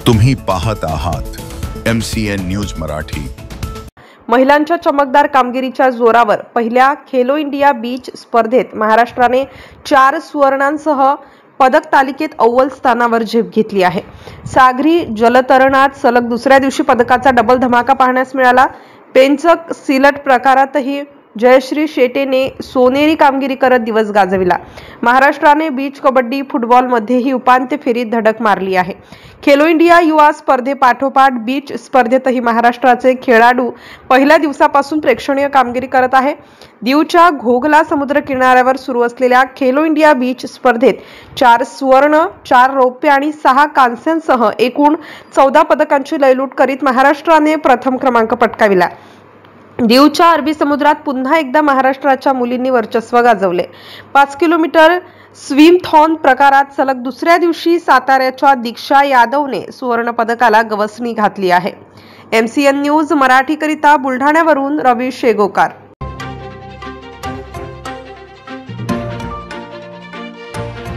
तुम्ही पाहत आहात MCN न्यूज मराठी। महिलांच्या चमकदार कामगिरीच्या जोरावर पहिल्या खेलो इंडिया बीच स्पर्धेत महाराष्ट्राने 4 सुवर्णांसह पदक तालिकेत अव्वल स्थानावर झेप घेतली आहे। सागरी जलतरणात सलग दुसऱ्या दिवशी पदकाचा डबल धमाका पाहण्यास मिळाला। पेंचक सिलट प्रकारातही जयश्री शेटेने सोनेरी कामगिरी करत दिवस गाजविला। महाराष्ट्राने बीच कबड्डी फुटबॉल मध्येही उपांत्य फेरीत धडक मारली आहे। खेलो इंडिया युवा स्पर्धेपाठोपाठ बीच स्पर्धेतही महाराष्ट्राचे खेळाडू पहिल्या दिवसापासून प्रेक्षणीय कामगिरी करत आहे। दीवच्या घोगला समुद्र किनाऱ्यावर सुरू असलेल्या खेलो इंडिया बीच स्पर्धेत 4 सुवर्ण, 4 रौप्य आणि 6 कांस्यांसह एकूण 14 पदकांची लयलूट करीत महाराष्ट्राने प्रथम क्रमांक पटकाविला। दीवच्या अरबी समुद्रात पुन्हा एकदा महाराष्ट्राच्या मुलींनी वर्चस्व गाजवले। 5 किलोमीटर स्विमथॉन प्रकारात सलग दुसऱ्या दिवशी साताऱ्याच्या दीक्षा यादवने सुवर्ण पदकाला गवसणी घातली आहे। MCN न्यूज मराठी करिता बुलढाण्यावरून रवी शेगोकार।